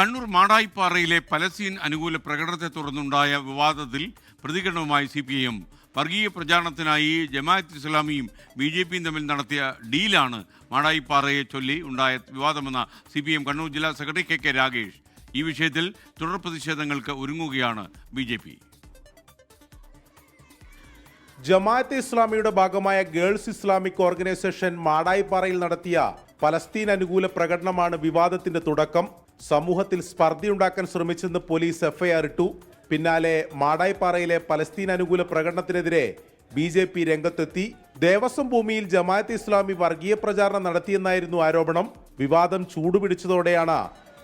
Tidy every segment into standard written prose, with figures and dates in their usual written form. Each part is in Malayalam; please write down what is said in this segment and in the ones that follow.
കണ്ണൂർ മാടായിപ്പാറയിലെ പലസ്തീൻ അനുകൂല പ്രകടനത്തെ തുടർന്നുണ്ടായ വിവാദത്തിൽ പ്രതികരണവുമായി CPIM വർഗീയ പ്രചാരണത്തിനായി ജമാഅത്ത് ഇസ്ലാമിയും BJPയും തമ്മിൽ നടത്തിയ ഡീലാണ് മാടായിപ്പാറയെ ചൊല്ലി ഉണ്ടായ വിവാദമെന്ന CPIM കണ്ണൂർ ജില്ലാ സെക്രട്ടറി KK രാഗേഷ്. ഈ വിഷയത്തിൽ തുടർ പ്രതിഷേധങ്ങൾക്ക് ഒരുങ്ങുകയാണ് BJP. ജമാഅത്തെ ഇസ്ലാമിയുടെ ഭാഗമായ ഗേൾസ് ഇസ്ലാമിക് ഓർഗനൈസേഷൻ മാടായിപ്പാറയിൽ നടത്തിയ പലസ്തീൻ അനുകൂല പ്രകടനമാണ് വിവാദത്തിന്റെ തുടക്കം. സമൂഹത്തിൽ സ്പർദ്ധയുണ്ടാക്കാൻ ശ്രമിച്ചെന്ന് പോലീസ് FIR ഇട്ടു. പിന്നാലെ മാടായിപ്പാറയിലെ പലസ്തീൻ അനുകൂല പ്രകടനത്തിനെതിരെ BJP രംഗത്തെത്തി. ദേവസ്വം ഭൂമിയിൽ ജമാഅത്തെ ഇസ്ലാമി വർഗീയ പ്രചാരണം നടത്തിയെന്നായിരുന്നു ആരോപണം. വിവാദം ചൂടുപിടിച്ചതോടെയാണ്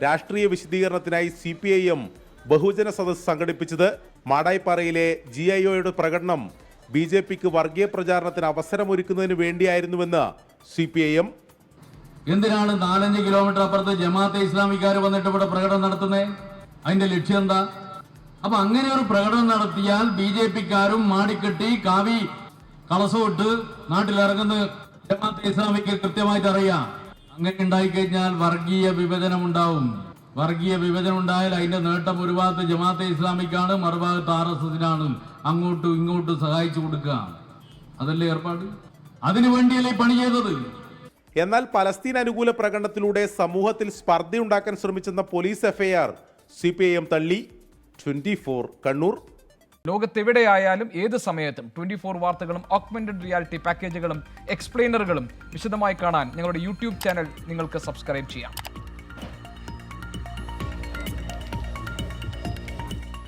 രാഷ്ട്രീയ വിശദീകരണത്തിനായി CPIM ബഹുജന സദസ്സ് സംഘടിപ്പിച്ചത്. മാടായിപ്പാറയിലെ GIOയുടെ പ്രകടനം BJPക്ക് വർഗീയ പ്രചാരണത്തിന് അവസരമൊരുക്കുന്നതിന് വേണ്ടിയായിരുന്നുവെന്ന് CPIM. എന്തിനാണ് 4-5 കിലോമീറ്റർ അപ്പുറത്ത് ജമാഅത്തെ ഇസ്ലാമിക്കാർ വന്നിട്ട് ഇവിടെ പ്രകടനം നടത്തുന്നത്? അതിന്റെ ലക്ഷ്യം എന്താ? അപ്പൊ അങ്ങനെ ഒരു പ്രകടനം നടത്തിയാൽ BJPക്കാരും മാടിക്കെട്ടി കാവി കളസമിട്ട് നാട്ടിലിറങ്ങുന്ന ജമാഅത്തെ ഇസ്ലാമിക്ക് കൃത്യമായിട്ട് അറിയാം. അങ്ങനെ ഉണ്ടായിക്കഴിഞ്ഞാൽ വർഗീയ വിഭജനം ഉണ്ടാവും. വർഗീയ വിഭജനം ഉണ്ടായാൽ അതിന്റെ നേട്ടം ഒരു ഭാഗത്ത് ജമാഅത്തെ ഇസ്ലാമിക്കാണ്, മറുഭാഗത്ത് RSSനാണ്. അങ്ങോട്ടും ഇങ്ങോട്ടും സഹായിച്ചു കൊടുക്കുക, അതല്ലേ ഏർപ്പാട്? അതിനു വേണ്ടിയല്ലേ പണി ചെയ്തത്. എന്നാൽ പലസ്തീൻ അനുകൂല പ്രകടനത്തിലൂടെ സമൂഹത്തിൽ സ്പർദ്ധയുണ്ടാക്കാൻ ശ്രമിച്ചെന്ന പോലീസ് FIR CPIM തള്ളി. 24 കണ്ണൂർ. ലോകത്തെവിടെയായാലും ഏത് സമയത്തും 24 വാർത്തകളും ഓഗ്മെന്റഡ് റിയാലിറ്റി പാക്കേജുകളും എക്സ്പ്ലെയിനറുകളും വിശദമായി കാണാൻ ഞങ്ങളുടെ YouTube ചാനൽ നിങ്ങൾക്ക് സബ്സ്ക്രൈബ് ചെയ്യാം.